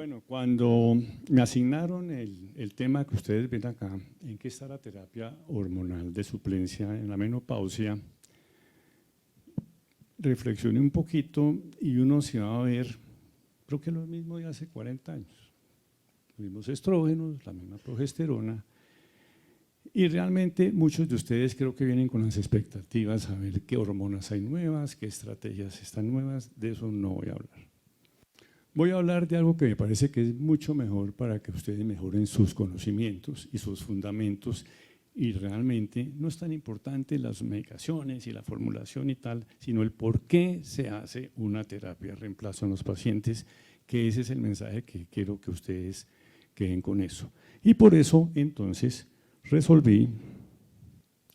Bueno, cuando me asignaron el tema que ustedes ven acá, en qué está la terapia hormonal de suplencia en la menopausia, reflexioné un poquito y uno se va a ver, creo que lo mismo de hace 40 años, los mismos estrógenos, la misma progesterona, y realmente muchos de ustedes creo que vienen con las expectativas a ver qué hormonas hay nuevas, qué estrategias están nuevas, de eso no voy a hablar. Voy a hablar de algo que me parece que es mucho mejor para que ustedes mejoren sus conocimientos y sus fundamentos, y realmente no es tan importante las medicaciones y la formulación y tal, sino el por qué se hace una terapia de reemplazo en los pacientes, que ese es el mensaje que quiero que ustedes queden con eso. Y por eso entonces resolví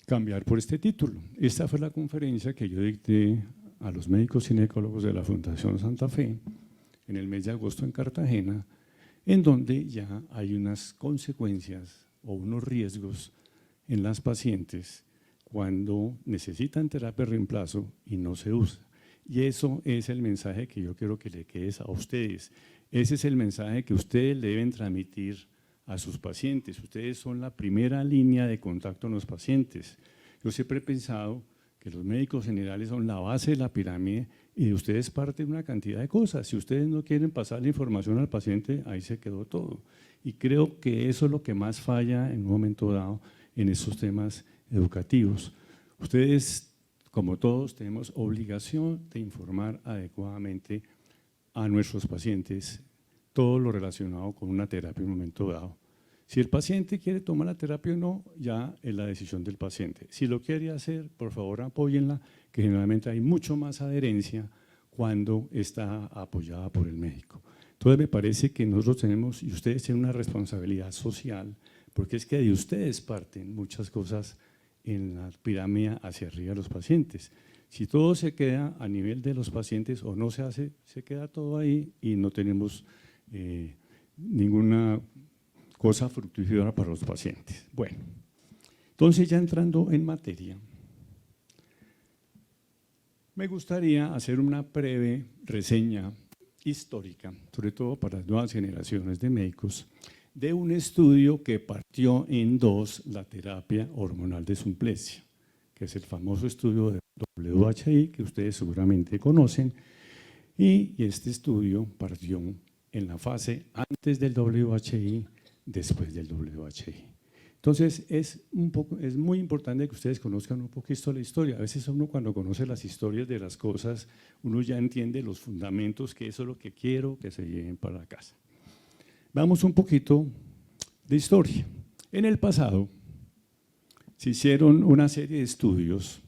cambiar por este título. Esta fue la conferencia que yo dicté a los médicos ginecólogos de la Fundación Santa Fe en el mes de agosto en Cartagena, en donde ya hay unas consecuencias o unos riesgos en las pacientes cuando necesitan terapia de reemplazo y no se usa. Y eso es el mensaje que yo quiero que le quede a ustedes. Ese es el mensaje que ustedes le deben transmitir a sus pacientes. Ustedes son la primera línea de contacto con los pacientes. Yo siempre he pensado que los médicos generales son la base de la pirámide y de ustedes parte de una cantidad de cosas. Si ustedes no quieren pasar la información al paciente, ahí se quedó todo. Y creo que eso es lo que más falla en un momento dado en estos temas educativos. Ustedes, como todos, tenemos obligación de informar adecuadamente a nuestros pacientes todo lo relacionado con una terapia en un momento dado. Si el paciente quiere tomar la terapia o no, ya es la decisión del paciente. Si lo quiere hacer, por favor apóyenla, que generalmente hay mucho más adherencia cuando está apoyada por el médico. Entonces me parece que nosotros tenemos, y ustedes tienen una responsabilidad social, porque es que de ustedes parten muchas cosas en la pirámide hacia arriba de los pacientes. Si todo se queda a nivel de los pacientes o no se hace, se queda todo ahí y no tenemos ninguna cosa fructífera para los pacientes. Bueno, entonces ya entrando en materia, me gustaría hacer una breve reseña histórica, sobre todo para las nuevas generaciones de médicos, de un estudio que partió en dos la terapia hormonal de suplencia, que es el famoso estudio de WHI, que ustedes seguramente conocen, y este estudio partió en la fase antes del WHI, después del WHI. Entonces es muy importante que ustedes conozcan un poquito la historia. A veces uno cuando conoce las historias de las cosas, uno ya entiende los fundamentos, que eso es lo que quiero que se lleven para la casa. Vamos un poquito de historia. En el pasado se hicieron una serie de estudios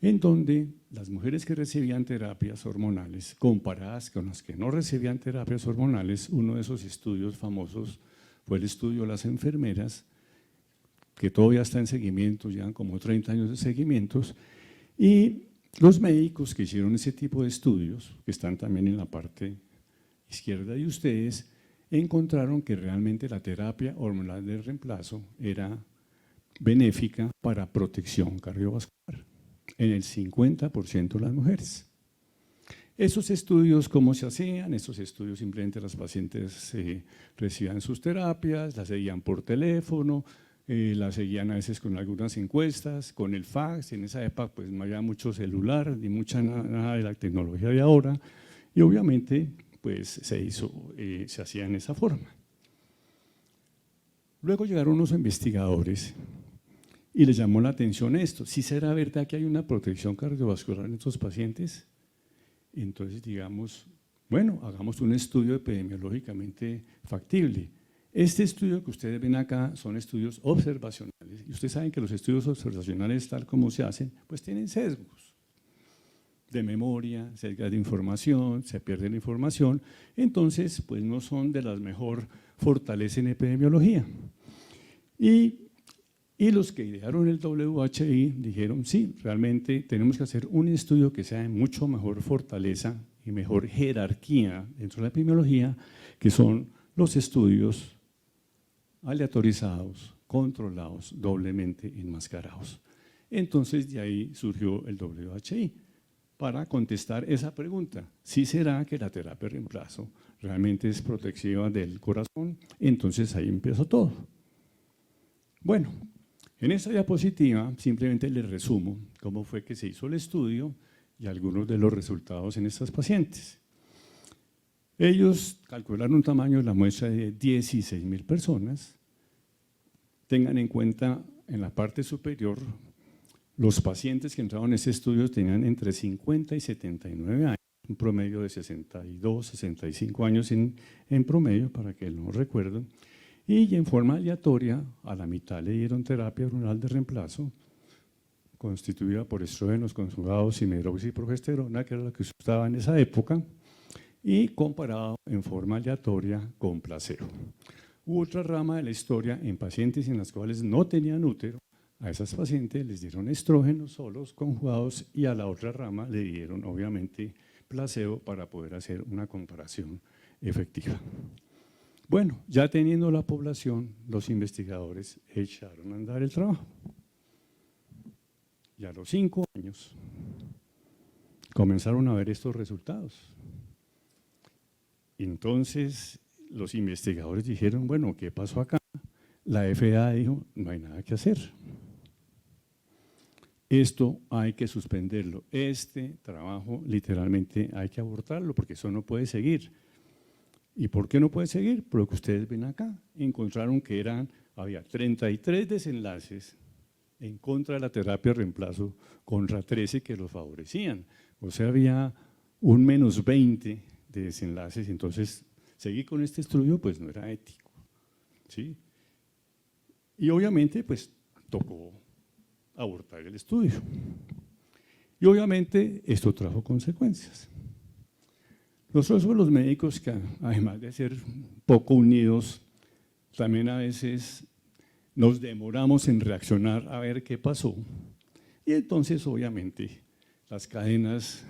en donde las mujeres que recibían terapias hormonales comparadas con las que no recibían terapias hormonales, uno de esos estudios famosos fue el estudio de las enfermeras, que todavía está en seguimiento, llevan como 30 años de seguimientos, y los médicos que hicieron ese tipo de estudios, que están también en la parte izquierda de ustedes, encontraron que realmente la terapia hormonal de reemplazo era benéfica para protección cardiovascular en el 50% de las mujeres. Esos estudios, ¿cómo se hacían? Esos estudios simplemente las pacientes recibían sus terapias, las seguían por teléfono, las seguían a veces con algunas encuestas, con el fax. En esa época pues no había mucho celular, ni nada de la tecnología de ahora, y obviamente pues se hacía en esa forma. Luego llegaron unos investigadores y les llamó la atención esto: ¿sí será verdad que hay una protección cardiovascular en estos pacientes? Entonces digamos, bueno, hagamos un estudio epidemiológicamente factible. Este estudio que ustedes ven acá son estudios observacionales, y ustedes saben que los estudios observacionales, tal como se hacen, pues tienen sesgos de memoria, sesgos de información, se pierde la información, entonces pues no son de las mejor fortaleza en epidemiología. Y los que idearon el WHI dijeron, sí, realmente tenemos que hacer un estudio que sea de mucho mejor fortaleza y mejor jerarquía dentro de la epidemiología, que son los estudios aleatorizados, controlados, doblemente enmascarados. Entonces de ahí surgió el WHI, para contestar esa pregunta. ¿Sí será que la terapia de reemplazo realmente es protectiva del corazón? Entonces ahí empezó todo. Bueno, en esta diapositiva simplemente les resumo cómo fue que se hizo el estudio y algunos de los resultados en estas pacientes. Ellos calcularon un tamaño de la muestra de 16.000 personas. Tengan en cuenta en la parte superior, los pacientes que entraron en ese estudio tenían entre 50 y 79 años, un promedio de 62, 65 años en promedio, para que no recuerden, y en forma aleatoria a la mitad le dieron terapia hormonal de reemplazo, constituida por estrógenos conjugados y hidroxiprogesterona, que era lo que se usaba en esa época, y comparado en forma aleatoria con placebo. Hubo otra rama de la historia en pacientes en las cuales no tenían útero. A esas pacientes les dieron estrógenos solos conjugados y a la otra rama le dieron obviamente placebo para poder hacer una comparación efectiva. Bueno, ya teniendo la población, los investigadores echaron a andar el trabajo. Y a los 5 años comenzaron a ver estos resultados. Entonces los investigadores dijeron, bueno, ¿qué pasó acá? La FDA dijo, no hay nada que hacer. Esto hay que suspenderlo. Este trabajo literalmente hay que abortarlo porque eso no puede seguir. ¿Y por qué no puede seguir? Por lo que ustedes ven acá. Encontraron que había 33 desenlaces en contra de la terapia de reemplazo contra 13 que los favorecían. O sea, había un menos 20 de desenlaces. Entonces, seguir con este estudio pues no era ético, ¿sí? Y obviamente pues tocó abortar el estudio. Y obviamente esto trajo consecuencias. Nosotros somos los médicos que además de ser poco unidos, también a veces nos demoramos en reaccionar a ver qué pasó. Y entonces obviamente las cadenas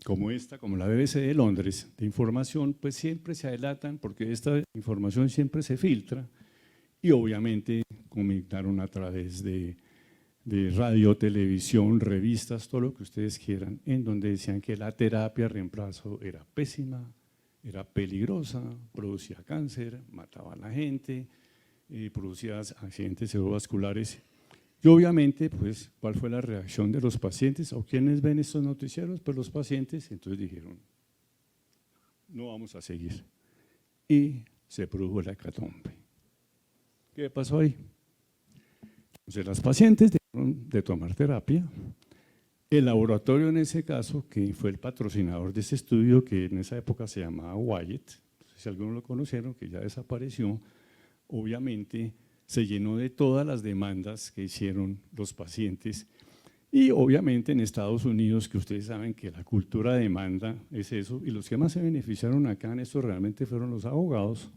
como esta, como la BBC de Londres, de información, pues siempre se adelantan porque esta información siempre se filtra y obviamente comunicaron a través de radio, televisión, revistas, todo lo que ustedes quieran, en donde decían que la terapia de reemplazo era pésima, era peligrosa, producía cáncer, mataba a la gente, producía accidentes cerebrovasculares. Y obviamente, pues, ¿cuál fue la reacción de los pacientes? ¿O quiénes ven estos noticieros? Pues los pacientes, entonces dijeron, no vamos a seguir. Y se produjo la hecatombe. ¿Qué pasó ahí? Entonces las pacientes dejaron de tomar terapia. El laboratorio en ese caso, que fue el patrocinador de ese estudio, que en esa época se llamaba Wyatt, si algunos lo conocieron, que ya desapareció, obviamente se llenó de todas las demandas que hicieron los pacientes y obviamente en Estados Unidos, que ustedes saben que la cultura de demanda es eso, y los que más se beneficiaron acá en esto realmente fueron los abogados,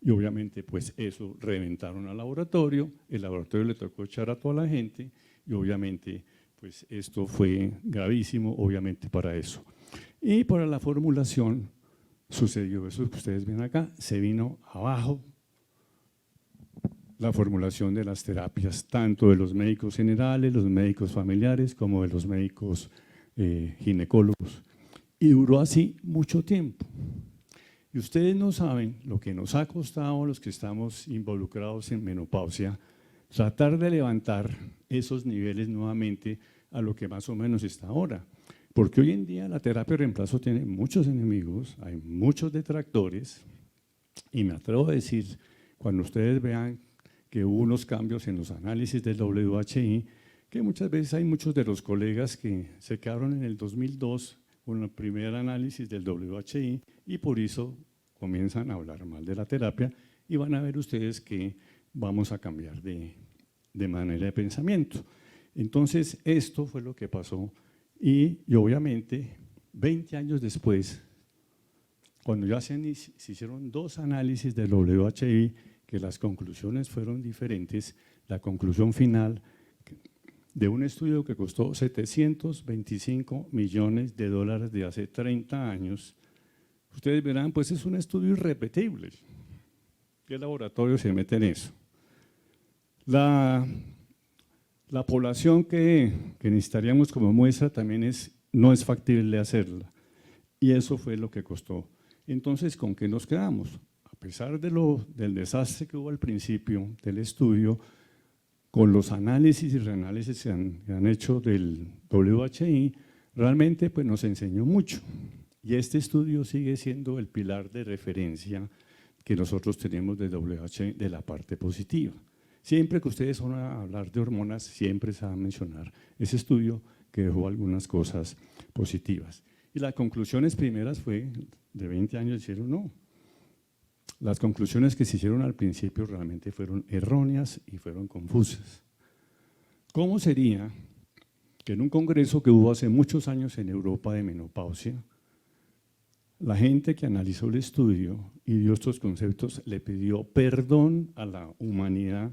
y obviamente pues eso reventaron al laboratorio, el laboratorio le tocó echar a toda la gente y obviamente pues esto fue gravísimo obviamente para eso. Y para la formulación sucedió eso que ustedes ven acá, se vino abajo la formulación de las terapias, tanto de los médicos generales, los médicos familiares, como de los médicos ginecólogos. Y duró así mucho tiempo. Y ustedes no saben lo que nos ha costado a los que estamos involucrados en menopausia, tratar de levantar esos niveles nuevamente a lo que más o menos está ahora. Porque hoy en día la terapia de reemplazo tiene muchos enemigos, hay muchos detractores, y me atrevo a decir, cuando ustedes vean que hubo unos cambios en los análisis del WHI, que muchas veces hay muchos de los colegas que se quedaron en el 2002 con el primer análisis del WHI y por eso comienzan a hablar mal de la terapia y van a ver ustedes que vamos a cambiar de manera de pensamiento. Entonces, esto fue lo que pasó y obviamente 20 años después, cuando ya se hicieron 2 análisis del WHI, que las conclusiones fueron diferentes, la conclusión final de un estudio que costó 725 millones de dólares de hace 30 años, ustedes verán, pues es un estudio irrepetible. ¿Qué laboratorio se mete en eso? La La población que necesitaríamos como muestra también no es factible hacerla, y eso fue lo que costó. Entonces, ¿con qué nos quedamos? A pesar del desastre que hubo al principio del estudio, con los análisis y reanálisis que han hecho del WHI, realmente pues, nos enseñó mucho. Y este estudio sigue siendo el pilar de referencia que nosotros tenemos de WHI de la parte positiva. Siempre que ustedes van a hablar de hormonas, siempre se va a mencionar ese estudio que dejó algunas cosas positivas. Y las conclusiones primeras fue, de 20 años, dijeron no. Las conclusiones que se hicieron al principio realmente fueron erróneas y fueron confusas. ¿Cómo sería que en un congreso que hubo hace muchos años en Europa de menopausia, la gente que analizó el estudio y dio estos conceptos le pidió perdón a la humanidad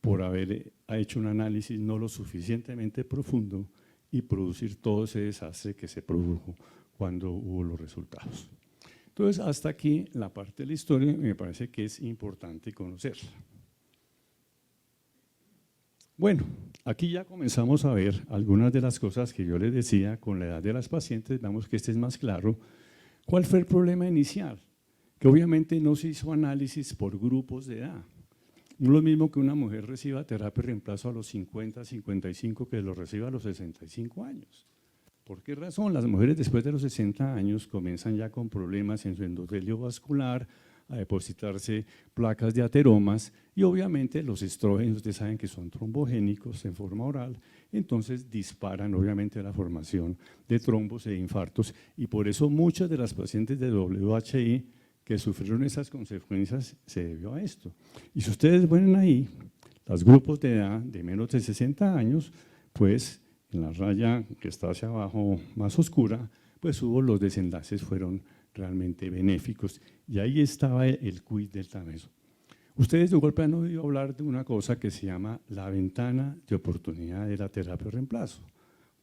por haber hecho un análisis no lo suficientemente profundo y producir todo ese desastre que se produjo cuando hubo los resultados? Entonces, hasta aquí la parte de la historia me parece que es importante conocerla. Bueno, aquí ya comenzamos a ver algunas de las cosas que yo les decía con la edad de las pacientes, vemos que este es más claro. ¿Cuál fue el problema inicial? Que obviamente no se hizo análisis por grupos de edad. No es lo mismo que una mujer reciba terapia de reemplazo a los 50, 55 que lo reciba a los 65 años. ¿Por qué razón? Las mujeres después de los 60 años comienzan ya con problemas en su endotelio vascular, a depositarse placas de ateromas y obviamente los estrógenos, ustedes saben que son trombogénicos en forma oral, entonces disparan obviamente la formación de trombos e infartos y por eso muchas de las pacientes de WHI que sufrieron esas consecuencias se debió a esto. Y si ustedes ven ahí, los grupos de edad de menos de 60 años, pues en la raya que está hacia abajo más oscura, pues los desenlaces fueron realmente benéficos y ahí estaba el quiz del TANESO. Ustedes de golpe han oído hablar de una cosa que se llama la ventana de oportunidad de la terapia de reemplazo,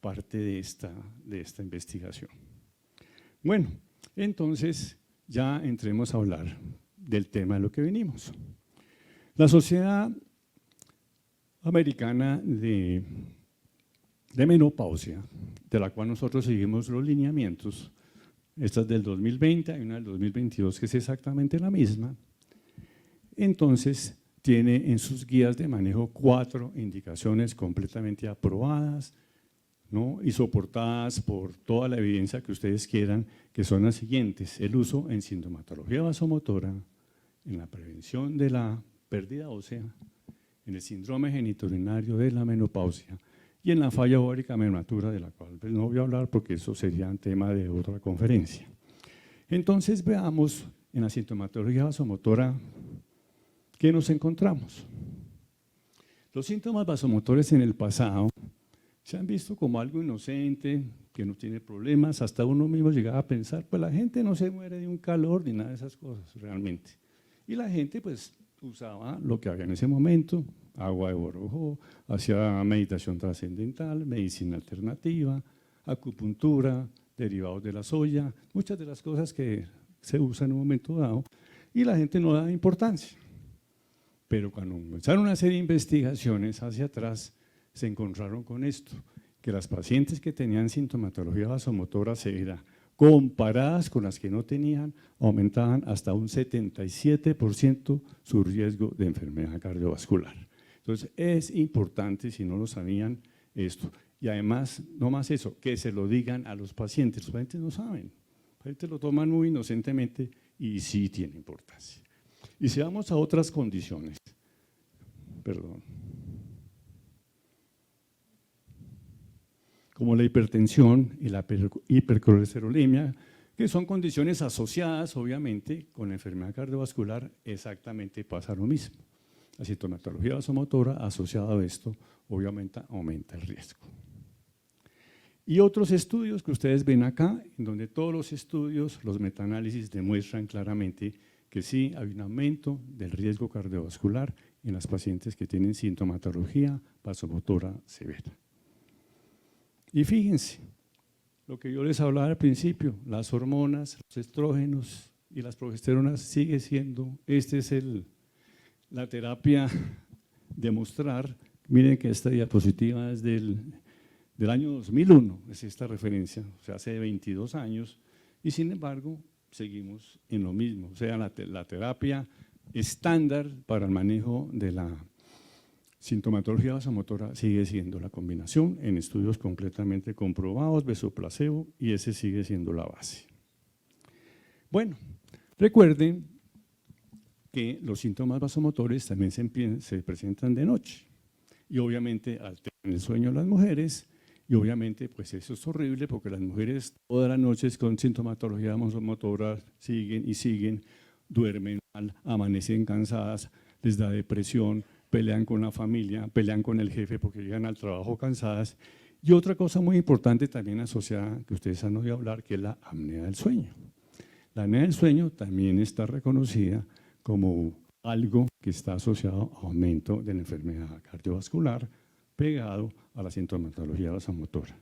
parte de esta investigación. Bueno, entonces ya entremos a hablar del tema de lo que venimos. La Sociedad Americana de menopausia, de la cual nosotros seguimos los lineamientos, esta es del 2020, hay una del 2022 que es exactamente la misma, entonces tiene en sus guías de manejo 4 indicaciones completamente aprobadas, ¿no? Y soportadas por toda la evidencia que ustedes quieran, que son las siguientes: el uso en sintomatología vasomotora, en la prevención de la pérdida ósea, en el síndrome genitourinario de la menopausia y en la falla ovárica prematura, de la cual no voy a hablar porque eso sería un tema de otra conferencia. Entonces veamos en la sintomatología vasomotora ¿qué nos encontramos? Los síntomas vasomotores en el pasado se han visto como algo inocente, que no tiene problemas, hasta uno mismo llegaba a pensar, pues la gente no se muere de un calor ni nada de esas cosas realmente. Y la gente pues usaba lo que había en ese momento, agua de borojó, hacía meditación trascendental, medicina alternativa, acupuntura, derivados de la soya, muchas de las cosas que se usan en un momento dado y la gente no da importancia. Pero cuando comenzaron a hacer investigaciones hacia atrás, se encontraron con esto, que las pacientes que tenían sintomatología vasomotora severa, comparadas con las que no tenían, aumentaban hasta un 77% su riesgo de enfermedad cardiovascular. Entonces es importante, si no lo sabían, esto. Y además, no más eso, que se lo digan a los pacientes no saben, los pacientes lo toman muy inocentemente y sí tiene importancia. Y si vamos a otras condiciones, como la hipertensión y la hipercolesterolemia, que son condiciones asociadas obviamente con la enfermedad cardiovascular, exactamente pasa lo mismo. La sintomatología vasomotora asociada a esto obviamente aumenta el riesgo. Y otros estudios que ustedes ven acá, en donde todos los estudios, los metaanálisis demuestran claramente que sí hay un aumento del riesgo cardiovascular en las pacientes que tienen sintomatología vasomotora severa. Y fíjense, lo que yo les hablaba al principio, las hormonas, los estrógenos y las progesteronas sigue siendo, la terapia de mostrar Miren que esta diapositiva es del año 2001, es esta referencia, o sea, hace 22 años, y sin embargo seguimos en lo mismo, o sea, la terapia estándar para el manejo de la sintomatología vasomotora sigue siendo la combinación en estudios completamente comprobados, besoplacebo, y ese sigue siendo la base. Bueno, recuerden que los síntomas vasomotores también se presentan de noche y obviamente alteran el sueño de las mujeres y obviamente pues eso es horrible porque las mujeres todas las noches con sintomatología vasomotora siguen y siguen, duermen mal, amanecen cansadas, les da depresión, pelean con la familia, pelean con el jefe porque llegan al trabajo cansadas. Y otra cosa muy importante también asociada, que ustedes han oído hablar, que es la apnea del sueño. La apnea del sueño también está reconocida como algo que está asociado a aumento de la enfermedad cardiovascular pegado a la sintomatología vasomotora.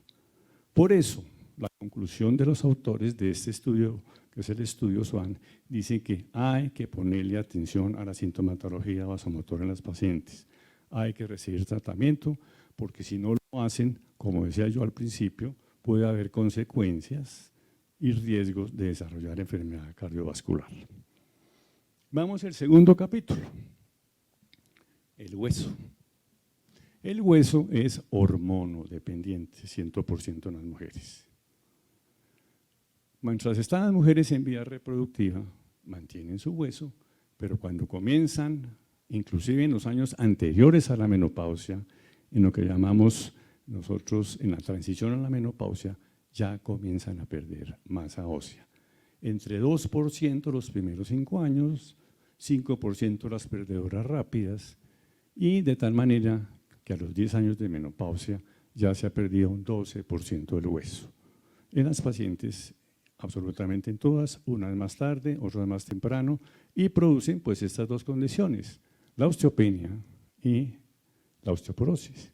Por eso, la conclusión de los autores de este estudio, que es el estudio SWAN, dice que hay que ponerle atención a la sintomatología vasomotora en las pacientes. Hay que recibir tratamiento, porque si no lo hacen, como decía yo al principio, puede haber consecuencias y riesgos de desarrollar enfermedad cardiovascular. Vamos al segundo capítulo, el hueso. El hueso es hormonodependiente, 100% en las mujeres. Mientras están las mujeres en vida reproductiva, mantienen su hueso, pero cuando comienzan, inclusive en los años anteriores a la menopausia, en lo que llamamos nosotros en la transición a la menopausia, ya comienzan a perder masa ósea. Entre 2% los primeros 5 años, 5% las perdedoras rápidas, y de tal manera que a los 10 años de menopausia ya se ha perdido un 12% del hueso. En las pacientes, absolutamente en todas, unas más tarde, otras más temprano, y producen pues estas dos condiciones, la osteopenia y la osteoporosis.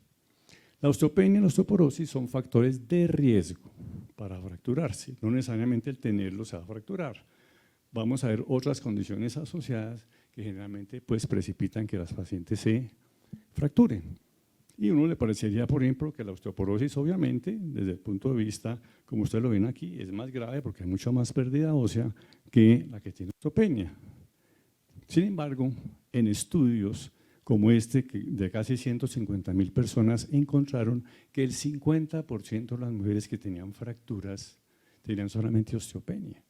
La osteopenia y la osteoporosis son factores de riesgo para fracturarse, no necesariamente el tenerlo se va a fracturar. Vamos a ver otras condiciones asociadas que generalmente pues precipitan que las pacientes se fracturen. Y a uno le parecería, por ejemplo, que la osteoporosis obviamente, desde el punto de vista, como ustedes lo ven aquí, es más grave porque hay mucha más pérdida ósea que la que tiene osteopenia. Sin embargo, en estudios como este, de casi 150.000 personas, encontraron que el 50% de las mujeres que tenían fracturas tenían solamente osteopenia,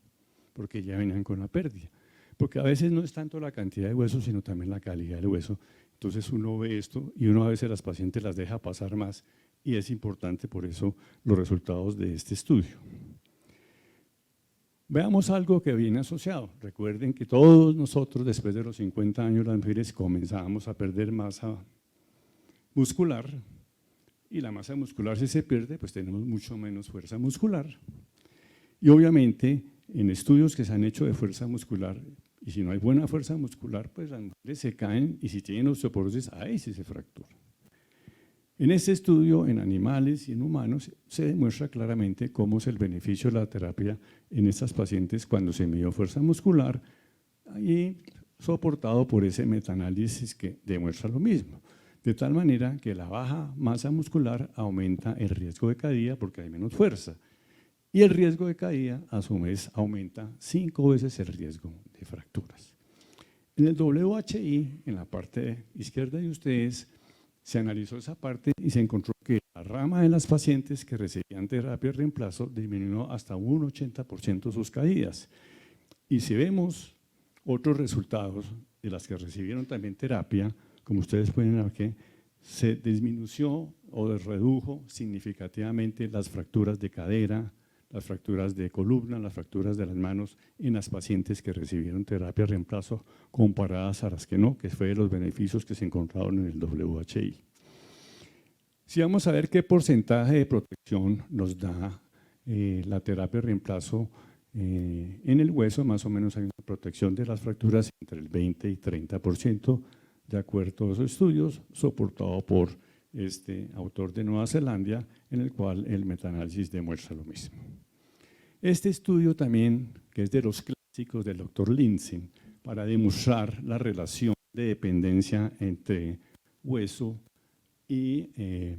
porque ya venían con la pérdida. Porque a veces no es tanto la cantidad de hueso, sino también la calidad del hueso. Entonces uno ve esto y uno a veces las pacientes las deja pasar más y es importante por eso los resultados de este estudio. Veamos algo que viene asociado. Recuerden que todos nosotros después de los 50 años las mujeres comenzamos a perder masa muscular y la masa muscular si se pierde pues tenemos mucho menos fuerza muscular y obviamente en estudios que se han hecho de fuerza muscular y si no hay buena fuerza muscular pues las mujeres se caen y si tienen osteoporosis ahí sí se fractura. En este estudio, en animales y en humanos, se demuestra claramente cómo es el beneficio de la terapia en estas pacientes cuando se midió fuerza muscular y soportado por ese metaanálisis que demuestra lo mismo. De tal manera que la baja masa muscular aumenta el riesgo de caída porque hay menos fuerza. Y el riesgo de caída, a su vez, aumenta 5 veces el riesgo de fracturas. En el WHI, en la parte izquierda de ustedes, se analizó esa parte y se encontró que la rama de las pacientes que recibían terapia de reemplazo disminuyó hasta un 80% sus caídas. Y si vemos otros resultados de las que recibieron también terapia, como ustedes pueden ver aquí, se disminuyó o redujo significativamente las fracturas de cadera, las fracturas de columna, las fracturas de las manos en las pacientes que recibieron terapia de reemplazo comparadas a las que no, que fue de los beneficios que se encontraron en el WHI. Si vamos a ver qué porcentaje de protección nos da la terapia de reemplazo en el hueso, más o menos hay una protección de las fracturas entre el 20 y 30%, de acuerdo a los estudios, soportado por este autor de Nueva Zelanda, en el cual el metaanálisis demuestra lo mismo. Este estudio también, que es de los clásicos del doctor Lindsay, para demostrar la relación de dependencia entre hueso y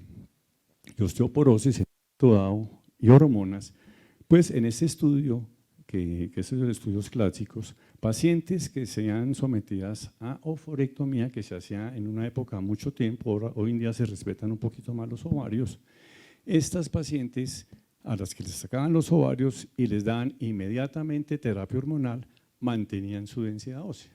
osteoporosis en un momento dado, y hormonas, pues en este estudio, que es de los estudios clásicos, pacientes que sean sometidas a ovarectomía, que se hacía en una época mucho tiempo, hoy en día se respetan un poquito más los ovarios, estas pacientes a las que les sacaban los ovarios y les daban inmediatamente terapia hormonal, mantenían su densidad ósea.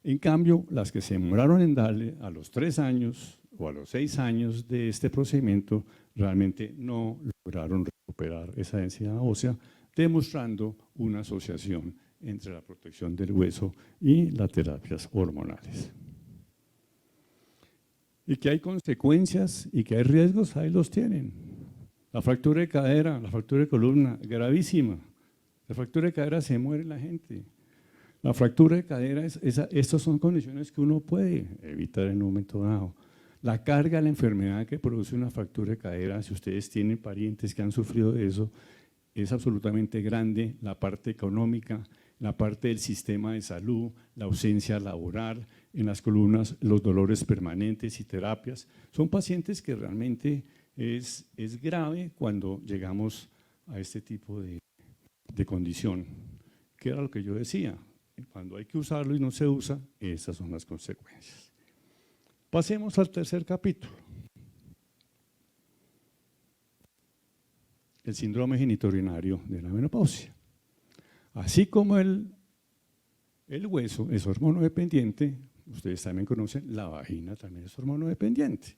En cambio, las que se demoraron en darle a los 3 años o a los 6 años de este procedimiento, realmente no lograron recuperar esa densidad ósea, demostrando una asociación entre la protección del hueso y las terapias hormonales. Y que hay consecuencias y que hay riesgos, ahí los tienen. La fractura de cadera, la fractura de columna, gravísima. La fractura de cadera se muere la gente. La fractura de cadera, estas son condiciones que uno puede evitar en un momento dado. La carga de la enfermedad que produce una fractura de cadera, si ustedes tienen parientes que han sufrido de eso, es absolutamente grande. La parte económica, la parte del sistema de salud, la ausencia laboral, en las columnas los dolores permanentes y terapias. Son pacientes que realmente es grave cuando llegamos a este tipo de condición, que era lo que yo decía. Cuando hay que usarlo y no se usa, esas son las consecuencias. Pasemos al tercer capítulo. El síndrome genitourinario de la menopausia. Así como el hueso es hormonodependiente, ustedes también conocen, la vagina también es hormonodependiente.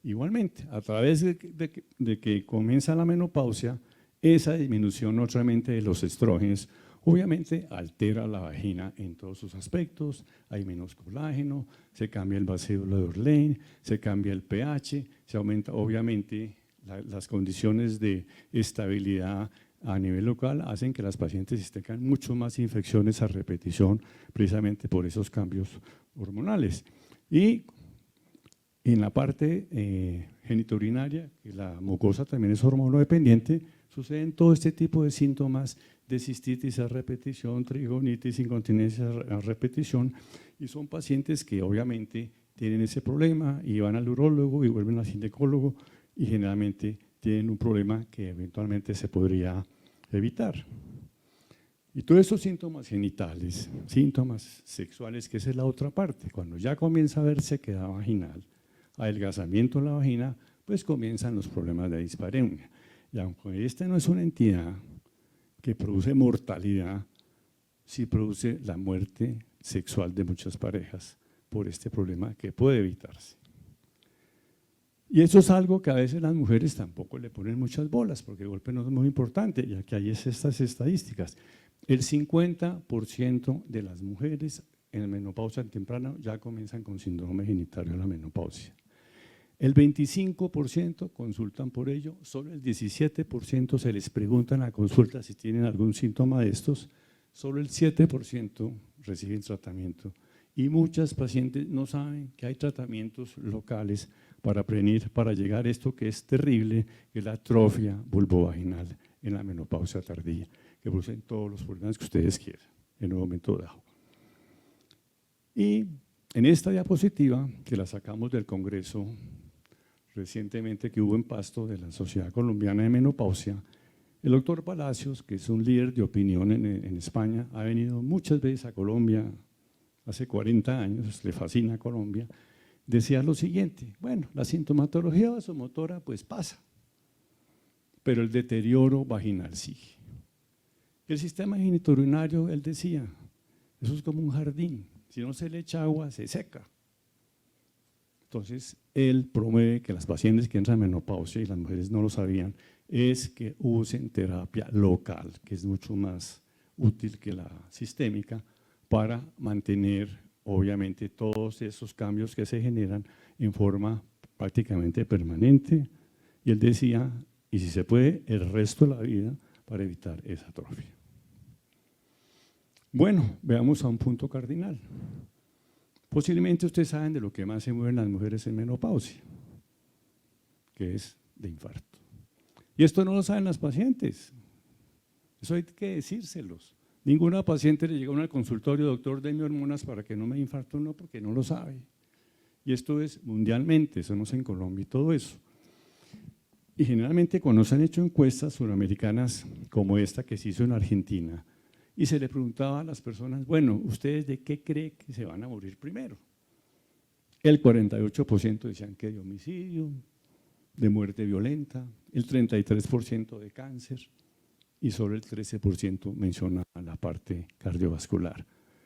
Igualmente, a través de que comienza la menopausia, esa disminución nuevamente de los estrógenos obviamente altera la vagina en todos sus aspectos, hay menos colágeno, se cambia el vacíbulo de Orleans, se cambia el pH, se aumenta obviamente las condiciones de estabilidad a nivel local, hacen que las pacientes tengan mucho más infecciones a repetición precisamente por esos cambios hormonales. Y en la parte genitourinaria, que la mucosa también es hormonodependiente, suceden todo este tipo de síntomas de cistitis a repetición, trigonitis, incontinencia a repetición, y son pacientes que obviamente tienen ese problema y van al urólogo y vuelven al ginecólogo y generalmente tienen un problema que eventualmente se podría evitar. Y todos estos síntomas genitales, síntomas sexuales, que esa es la otra parte, cuando ya comienza a haber sequedad vaginal, adelgazamiento en la vagina, pues comienzan los problemas de dispareunia. Y aunque esta no es una entidad que produce mortalidad, sí produce la muerte sexual de muchas parejas por este problema que puede evitarse. Y eso es algo que a veces las mujeres tampoco le ponen muchas bolas, porque el golpe no es muy importante, ya que hay estas estadísticas. El 50% de las mujeres en menopausia temprana ya comienzan con síndrome genitario de la menopausia. El 25% consultan por ello, solo el 17% se les pregunta en la consulta si tienen algún síntoma de estos, solo el 7% reciben tratamiento y muchas pacientes no saben que hay tratamientos locales para prevenir, para llegar a esto que es terrible, que es la atrofia vulvovaginal en la menopausia tardía, que producen todos los problemas que ustedes quieran en un momento dado. Y en esta diapositiva, que la sacamos del congreso recientemente que hubo en Pasto de la Sociedad Colombiana de Menopausia, el doctor Palacios, que es un líder de opinión en España, ha venido muchas veces a Colombia, hace 40 años, le fascina Colombia, decía lo siguiente: bueno, la sintomatología vasomotora pues pasa, pero el deterioro vaginal sigue. El sistema genitourinario, él decía, eso es como un jardín, si no se le echa agua se seca. Entonces, él promueve que las pacientes que entran en menopausia, y las mujeres no lo sabían, es que usen terapia local, que es mucho más útil que la sistémica, para mantener obviamente todos esos cambios que se generan en forma prácticamente permanente. Y él decía, y si se puede, el resto de la vida para evitar esa atrofia. Bueno, veamos a un punto cardinal. Posiblemente ustedes saben de lo que más se mueven las mujeres en menopausia, que es de infarto. Y esto no lo saben las pacientes, eso hay que decírselos. Ninguna paciente le llega a un consultorio: doctor, denme hormonas para que no me infarto, no, porque no lo sabe. Y esto es mundialmente, eso no es en Colombia y todo eso. Y generalmente cuando se han hecho encuestas suramericanas como esta que se hizo en Argentina, y se le preguntaba a las personas, bueno, ¿ustedes de qué creen que se van a morir primero? El 48% decían que de homicidio, de muerte violenta, el 33% de cáncer y solo el 13% menciona la parte cardiovascular.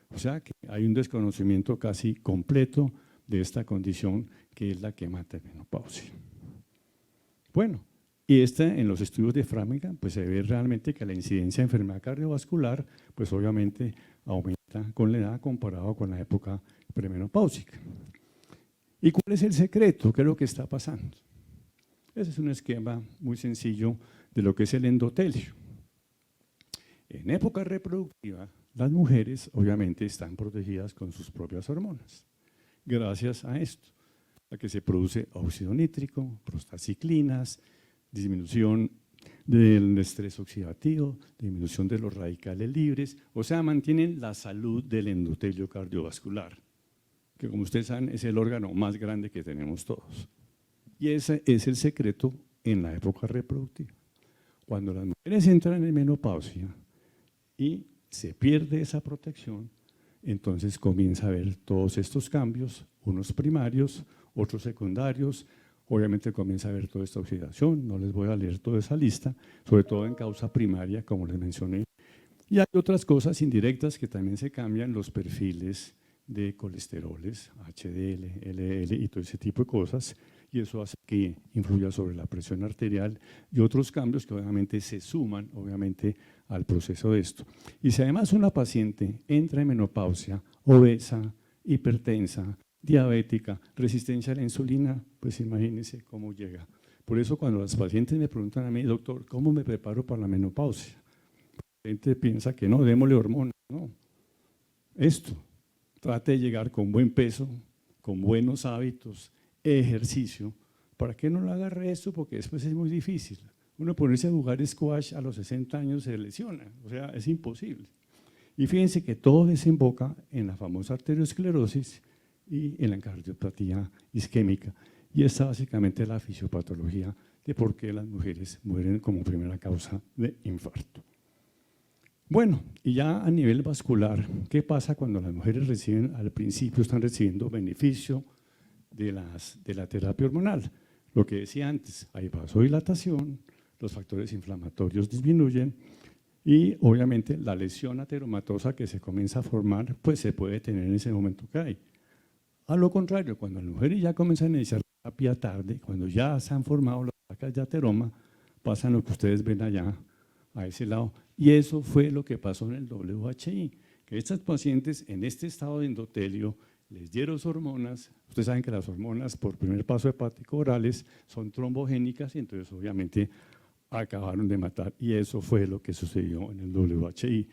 O sea que hay un desconocimiento casi completo de esta condición que es la que mata la menopausia. Bueno, y en los estudios de Framingham pues se ve realmente que la incidencia de enfermedad cardiovascular pues obviamente aumenta con la edad comparado con la época premenopáusica. ¿Y cuál es el secreto? ¿Qué es lo que está pasando? Ese es un esquema muy sencillo de lo que es el endotelio. En época reproductiva, las mujeres obviamente están protegidas con sus propias hormonas. Gracias a esto, a que se produce óxido nítrico, prostaciclinas, disminución del estrés oxidativo, disminución de los radicales libres, o sea, mantienen la salud del endotelio cardiovascular, que como ustedes saben es el órgano más grande que tenemos todos. Y ese es el secreto en la época reproductiva. Cuando las mujeres entran en menopausia y se pierde esa protección, entonces comienza a haber todos estos cambios, unos primarios, otros secundarios, obviamente comienza a haber toda esta oxidación, no les voy a leer toda esa lista, sobre todo en causa primaria, como les mencioné. Y hay otras cosas indirectas que también se cambian, los perfiles de colesteroles, HDL, LDL y todo ese tipo de cosas, y eso hace que influya sobre la presión arterial y otros cambios que obviamente se suman obviamente al proceso de esto. Y si además una paciente entra en menopausia, obesa, hipertensa, diabética, resistencia a la insulina, pues imagínense cómo llega. Por eso cuando las pacientes me preguntan a mí, doctor, ¿cómo me preparo para la menopausia? La gente piensa que no, démosle hormonas, no. Esto, trate de llegar con buen peso, con buenos hábitos, ejercicio. ¿Para qué no lo agarre esto? Porque después es muy difícil. Uno ponerse a jugar squash a los 60 años se lesiona, o sea, es imposible. Y fíjense que todo desemboca en la famosa arteriosclerosis y en la cardiopatía isquémica. Y esta básicamente es la fisiopatología de por qué las mujeres mueren como primera causa de infarto. Bueno, y ya a nivel vascular, ¿qué pasa cuando las mujeres reciben, al principio están recibiendo beneficio de la terapia hormonal? Lo que decía antes, hay vasodilatación, los factores inflamatorios disminuyen y obviamente la lesión ateromatosa que se comienza a formar, pues se puede tener en ese momento que hay. A lo contrario, cuando las mujeres ya comienzan a iniciar la terapia tarde, cuando ya se han formado las placas de ateroma, pasan lo que ustedes ven allá, a ese lado. Y eso fue lo que pasó en el WHI, que estas pacientes en este estado de endotelio les dieron hormonas. Ustedes saben que las hormonas por primer paso hepático orales son trombogénicas y entonces obviamente acabaron de matar. Y eso fue lo que sucedió en el WHI.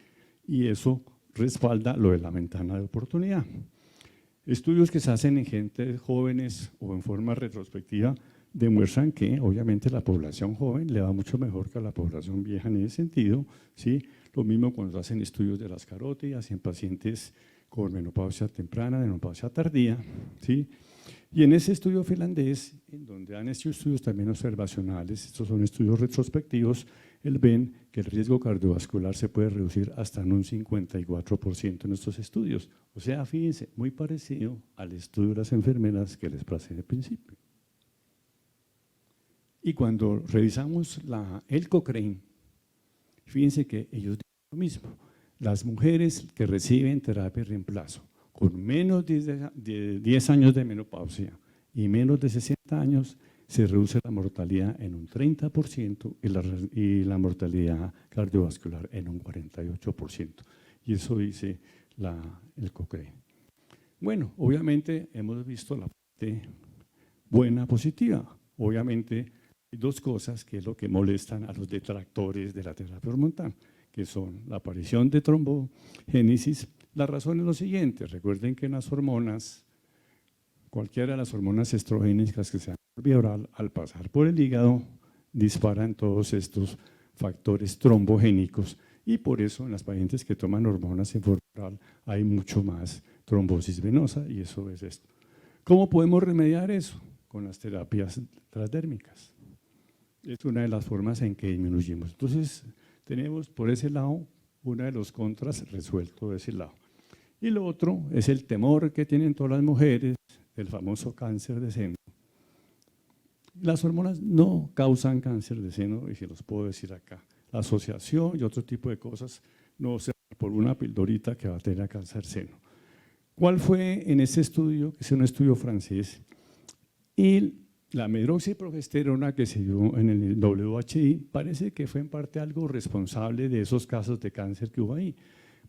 Y eso respalda lo de la ventana de oportunidad. Estudios que se hacen en gente jóvenes o en forma retrospectiva demuestran que obviamente la población joven le va mucho mejor que a la población vieja en ese sentido, ¿sí? Lo mismo cuando se hacen estudios de las carótidas en pacientes con menopausia temprana, menopausia tardía, ¿sí? Y en ese estudio finlandés, en donde han hecho estudios también observacionales, estos son estudios retrospectivos, ven que el riesgo cardiovascular se puede reducir hasta en un 54% en estos estudios. O sea, fíjense, muy parecido al estudio de las enfermeras que les pasé al principio. Y cuando revisamos el Cochrane, fíjense que ellos dicen lo mismo. Las mujeres que reciben terapia de reemplazo con menos de 10 años de menopausia y menos de 60 años, se reduce la mortalidad en un 30% y la mortalidad cardiovascular en un 48%. Y eso dice el Cochrane. Bueno, obviamente hemos visto la parte buena, positiva. Obviamente hay dos cosas que es lo que molestan a los detractores de la terapia hormonal, que son la aparición de trombogénesis. La razón es lo siguiente, recuerden que en las hormonas, cualquiera de las hormonas estrogénicas que se dan por vía oral, al pasar por el hígado, disparan todos estos factores trombogénicos y por eso en las pacientes que toman hormonas en forma oral hay mucho más trombosis venosa y eso es esto. ¿Cómo podemos remediar eso? Con las terapias transdérmicas. Es una de las formas en que disminuimos. Entonces, tenemos por ese lado uno de los contras resuelto de ese lado. Y lo otro es el temor que tienen todas las mujeres del famoso cáncer de seno. Las hormonas no causan cáncer de seno, y se los puedo decir acá. La asociación y otro tipo de cosas no se van por una pildorita que va a tener cáncer de seno. ¿Cuál fue en este estudio, que es un estudio francés? Y la medroxiprogesterona que se dio en el WHI parece que fue en parte algo responsable de esos casos de cáncer que hubo ahí,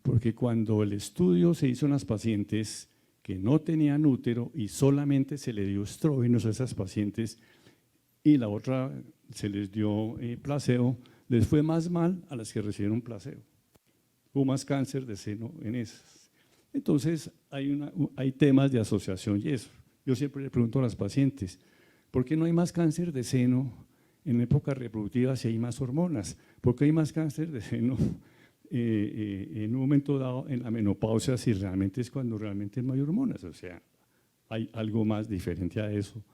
porque cuando el estudio se hizo en las pacientes que no tenían útero y solamente se le dio estrógenos a esas pacientes y la otra se les dio placebo, les fue más mal a las que recibieron placebo. Hubo más cáncer de seno en esas. Entonces hay temas de asociación y eso. Yo siempre le pregunto a las pacientes, ¿por qué no hay más cáncer de seno en época reproductiva si hay más hormonas? ¿Por qué hay más cáncer de seno en un momento dado en la menopausia si realmente es cuando realmente no hay hormonas? O sea, hay algo más diferente a eso,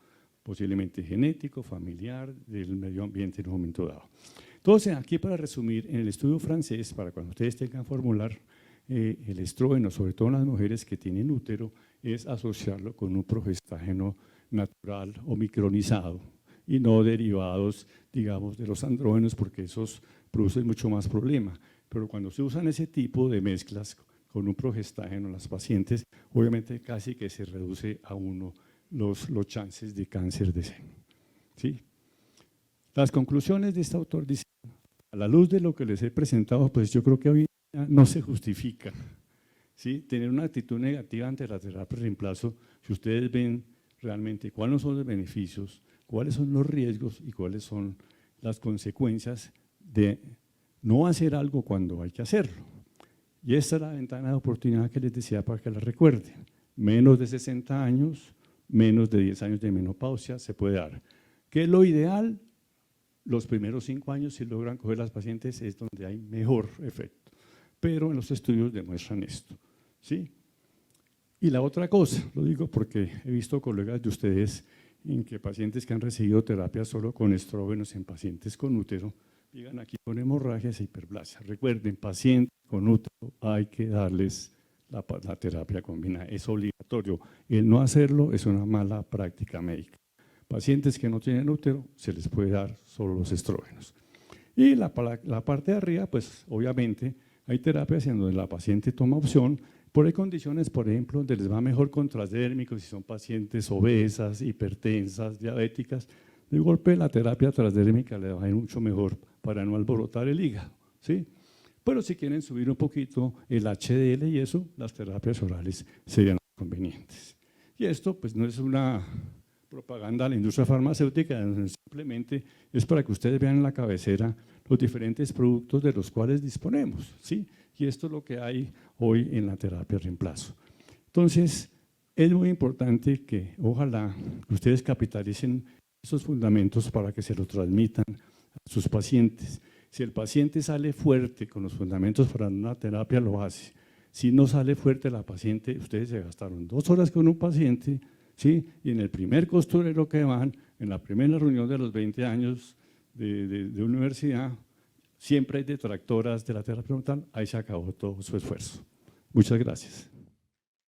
posiblemente genético, familiar, del medio ambiente en un momento dado. Entonces, aquí para resumir, en el estudio francés, para cuando ustedes tengan que formular el estrógeno, sobre todo en las mujeres que tienen útero, es asociarlo con un progestágeno natural o micronizado y no derivados, digamos, de los andrógenos, porque esos producen mucho más problema. Pero cuando se usan ese tipo de mezclas con un progestágeno en las pacientes, obviamente casi que se reduce a uno los chances de cáncer de seno. ¿Sí? Las conclusiones de este autor dicen, a la luz de lo que les he presentado, pues yo creo que hoy no se justifica, ¿sí? Tener una actitud negativa ante la terapia de reemplazo, si ustedes ven realmente cuáles son los beneficios, cuáles son los riesgos y cuáles son las consecuencias de no hacer algo cuando hay que hacerlo. Y esta es la ventana de oportunidad que les decía para que la recuerden. Menos de 60 años, menos de 10 años de menopausia se puede dar. ¿Qué es lo ideal? Los primeros 5 años, si logran coger las pacientes, es donde hay mejor efecto. Pero en los estudios demuestran esto, ¿sí? Y la otra cosa, lo digo porque he visto colegas de ustedes en que pacientes que han recibido terapia solo con estrógenos en pacientes con útero, llegan aquí con hemorragias e hiperplasia. Recuerden, pacientes con útero hay que darles la terapia combinada, es obligatorio. El no hacerlo es una mala práctica médica. Pacientes que no tienen útero, se les puede dar solo los estrógenos. Y la parte de arriba, pues obviamente hay terapias en donde la paciente toma opción, pero hay condiciones, por ejemplo, donde les va mejor con transdérmicos, si son pacientes obesas, hipertensas, diabéticas, de golpe la terapia transdérmica le va a ir mucho mejor para no alborotar el hígado, ¿sí? Pero si quieren subir un poquito el HDL y eso, las terapias orales serían convenientes. Y esto pues no es una propaganda a la industria farmacéutica, simplemente es para que ustedes vean en la cabecera los diferentes productos de los cuales disponemos, ¿sí? Y esto es lo que hay hoy en la terapia de reemplazo. Entonces, es muy importante que ojalá ustedes capitalicen esos fundamentos para que se los transmitan a sus pacientes. Si el paciente sale fuerte con los fundamentos para una terapia, lo hace. Si no sale fuerte la paciente, ustedes se gastaron 2 horas con un paciente, ¿sí? Y en el primer costurero que van, en la primera reunión de los 20 años de universidad, siempre hay detractoras de la terapia frontal, ahí se acabó todo su esfuerzo. Muchas gracias.